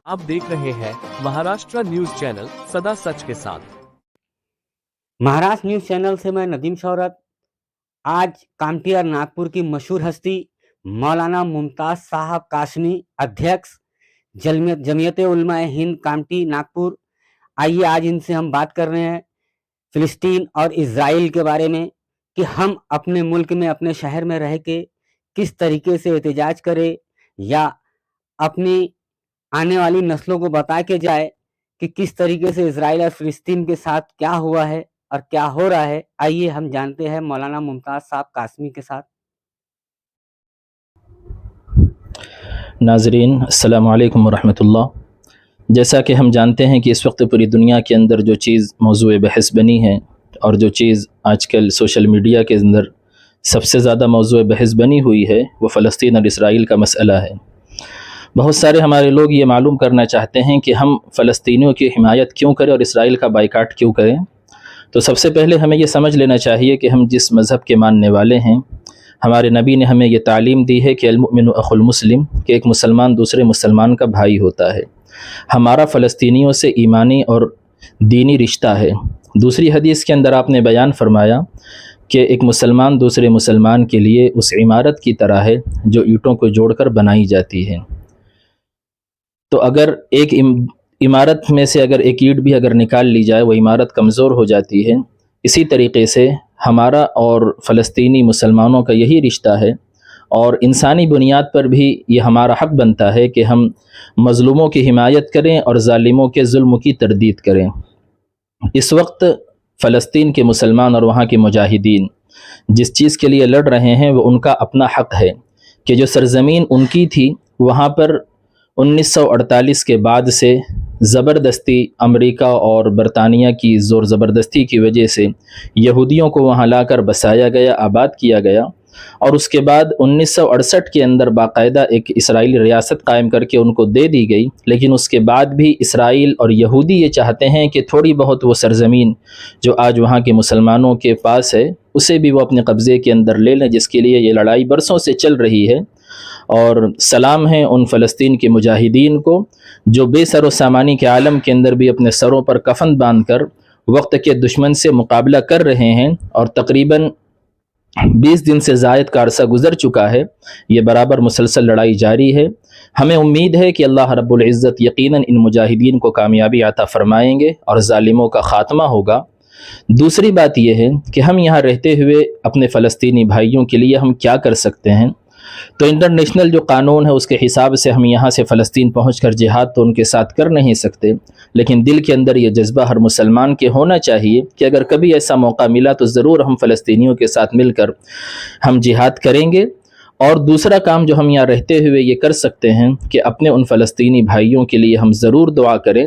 आप देख रहे हैं महाराष्ट्र न्यूज चैनल सदा सच के साथ। महाराष्ट्र न्यूज चैनल से मैं नदीम शौरत। आज कामठी और नागपुर की मशहूर हस्ती मौलाना मुमताज साहब कासमी, अध्यक्ष जमीयत उलमा हिंद कामठी नागपुर, आइए आज इनसे हम बात कर रहे हैं फिलिस्तीन और इजराइल के बारे में कि हम अपने मुल्क में अपने शहर में रह के किस तरीके से एहतजाज करें या अपनी आने वाली नस्लों को बता के जाए कि किस तरीके से इजराइल और फिलिस्तीन के साथ क्या हुआ है और क्या हो रहा है। आइए हम जानते हैं मौलाना मुमताज साहब कासमी के साथ। नाज़रीन अस्सलामु अलैकुम वरहमतुल्लाह। जैसा कि हम जानते हैं कि इस वक्त पूरी दुनिया के अंदर जो चीज़ मौज़ूए बहस बनी है और जो चीज़ आजकल सोशल मीडिया के अंदर सबसे ज़्यादा मौज़ूए बहस बनी हुई है वो फ़लस्तीन और इसराइल का मसला है। बहुत सारे हमारे लोग ये मालूम करना चाहते हैं कि हम फ़लस्तीनियों की हिमायत क्यों करें और इसराइल का बाइकाट क्यों करें। तो सबसे पहले हमें ये समझ लेना चाहिए कि हम जिस मज़हब के मानने वाले हैं, हमारे नबी ने हमें ये तालीम दी है कि अल-मुमिनु अखुल मुस्लिम, कि एक मुसलमान दूसरे मुसलमान का भाई होता है। हमारा फ़लस्तीनियों से ईमानी और दीनी रिश्ता है। दूसरी हदीस के अंदर आपने बयान फरमाया कि एक मुसलमान दूसरे मुसलमान के लिए उस इमारत की तरह है जो ईंटों को जोड़कर बनाई जाती है। तो अगर एक इमारत में से अगर एक ईंट भी अगर निकाल ली जाए वो इमारत कमज़ोर हो जाती है। इसी तरीक़े से हमारा और फ़लस्तीनी मुसलमानों का यही रिश्ता है और इंसानी बुनियाद पर भी ये हमारा हक़ बनता है कि हम मज़लूमों की हिमायत करें और ज़ालिमों के जुल्म की तरदीद करें। इस वक्त फ़लस्तीन के मुसलमान और वहाँ के मुजाहिदीन जिस चीज़ के लिए लड़ रहे हैं वो उनका अपना हक़ है कि जो सरज़मीन उनकी थी वहाँ पर 1948 के बाद से ज़बरदस्ती अमेरिका और बरतानिया की ज़ोर ज़बरदस्ती की वजह से यहूदियों को वहाँ लाकर बसाया गया, आबाद किया गया और उसके बाद 1968 के अंदर बाकायदा एक इसराइली रियासत कायम करके उनको दे दी गई। लेकिन उसके बाद भी इसराइल और यहूदी ये चाहते हैं कि थोड़ी बहुत वो सरज़मीन जो आज वहाँ के मुसलमानों के पास है उसे भी वो अपने कब्ज़े के अंदर ले लें, जिसके लिए ये लड़ाई बरसों से चल रही है। और सलाम है उन फ़लस्तीन के मुजाहिदीन को जो बेसर व सामानी के आलम के अंदर भी अपने सरों पर कफन बांध कर वक्त के दुश्मन से मुकाबला कर रहे हैं और तकरीबन 20 दिन से ज़ायद का अरसा गुज़र चुका है। ये बराबर मुसलसल लड़ाई जारी है। हमें उम्मीद है कि अल्लाह रब्बुल इज़्ज़त यकीनन इन मुजाहिदीन को कामयाबी अता फ़रमाएंगे और ज़ालिमों का ख़ात्मा होगा। दूसरी बात यह है कि हम यहाँ रहते हुए अपने फ़लस्तीनी भाइयों के लिए हम क्या कर सकते हैं। तो इंटरनेशनल जो कानून है उसके हिसाब से हम यहाँ से फ़लस्तीन पहुँचकर जिहाद तो उनके साथ कर नहीं सकते, लेकिन दिल के अंदर ये जज्बा हर मुसलमान के होना चाहिए कि अगर कभी ऐसा मौका मिला तो ज़रूर हम फ़लस्तीनियों के साथ मिलकर हम जिहाद करेंगे। और दूसरा काम जो हम यहाँ रहते हुए ये कर सकते हैं कि अपने उन फ़लस्तीनी भाइयों के लिए हम ज़रूर दुआ करें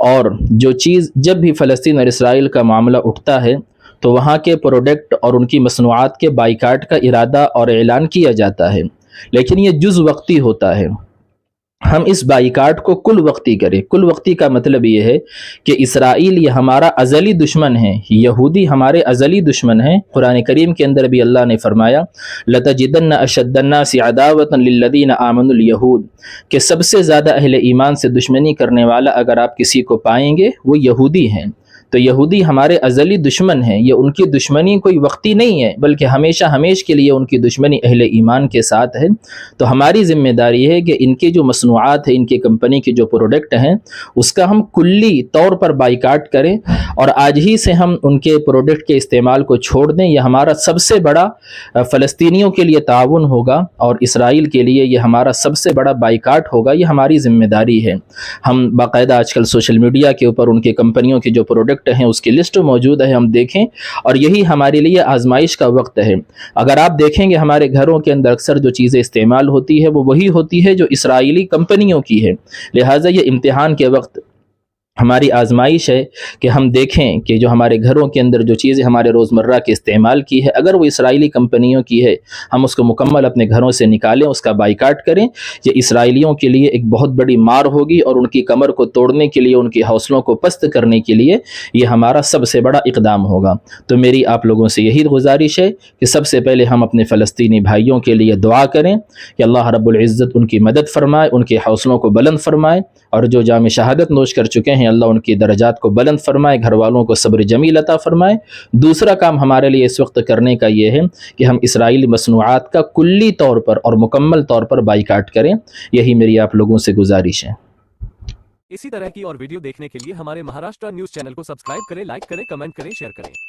और जो चीज़ जब भी फ़लस्तीन और इसराइल का मामला उठता है तो वहाँ के प्रोडक्ट और उनकी मसनूआत के बाइकाट का इरादा और ऐलान किया जाता है, लेकिन ये जुज़ वक्ती होता है। हम इस बाइकाट को कुल वक्ती करें। कुल वक्ती का मतलब ये है कि इसराइल ये हमारा अज़ली दुश्मन है, यहूदी हमारे अज़ली दुश्मन हैं। कुरान करीम के अंदर भी अल्लाह ने फरमाया लतजिदन्न अशद्दन्नासि अदावतन लिल्लज़ीना आमनुल यहूद, कि सबसे ज़्यादा अहले ईमान से दुश्मनी करने वाला अगर आप किसी को पाएंगे वो यहूदी हैं। तो यहूदी हमारे अज़ली दुश्मन हैं। ये उनकी दुश्मनी कोई वक्ती नहीं है बल्कि हमेशा हमेश के लिए उनकी दुश्मनी अहले ईमान के साथ है। तो हमारी ज़िम्मेदारी है कि इनकी जो मसनूआत है, इनकी कंपनी के जो प्रोडक्ट हैं उसका हम कुल्ली तौर पर बाइकाट करें और आज ही से हम उनके प्रोडक्ट के इस्तेमाल को छोड़ दें। यह हमारा सबसे बड़ा फ़लस्तीनियों के लिए ताउन होगा और इसराइल के लिए यह हमारा सबसे बड़ा बाइकाट होगा। ये हमारी ज़िम्मेदारी है। हम बाकायदा आजकल सोशल मीडिया के ऊपर उनकी कंपनियों की जो प्रोडक्ट हैं उसकी लिस्ट मौजूद है, हम देखें और यही हमारे लिए आजमाइश का वक्त है। अगर आप देखेंगे हमारे घरों के अंदर अक्सर जो चीज़ें इस्तेमाल होती है वो वही होती है जो इसराइली कंपनियों की है। लिहाजा ये इम्तिहान के वक्त ہماری آزمائش ہے کہ ہم دیکھیں کہ جو ہمارے گھروں کے اندر جو چیزیں ہمارے روزمرہ کے استعمال کی ہے، اگر وہ اسرائیلی کمپنیوں کی ہے، ہم اس کو مکمل اپنے گھروں سے نکالیں، اس کا بائیکاٹ کریں۔ یہ اسرائیلیوں کے لیے ایک بہت بڑی مار ہوگی، اور ان کی کمر کو توڑنے کے لیے، ان کے حوصلوں کو پست کرنے کے لیے یہ ہمارا سب سے بڑا اقدام ہوگا۔ تو میری آپ لوگوں سے یہی گزارش ہے کہ سب سے پہلے ہم اپنے فلسطینی بھائیوں کے لیے دعا کریں کہ اللہ رب العزت ان کی مدد فرمائے، ان کے حوصلوں کو بلند فرمائے، اور جو جام شہادت نوش کر چکے ہیں اللہ ان کی درجات کو بلند فرمائے، گھر والوں کو صبر جمیل عطا فرمائے۔ دوسرا کام ہمارے لیے اس وقت کرنے کا یہ ہے کہ ہم اسرائیلی مصنوعات کا کلی طور پر اور مکمل طور پر بائیکاٹ کریں۔ یہی میری آپ لوگوں سے گزارش ہے۔ اسی طرح کی اور ویڈیو دیکھنے کے لیے ہمارے مہاراشٹر نیوز چینل کو سبسکرائب کریں، لائک کریں، کمنٹ کریں، شیئر کریں۔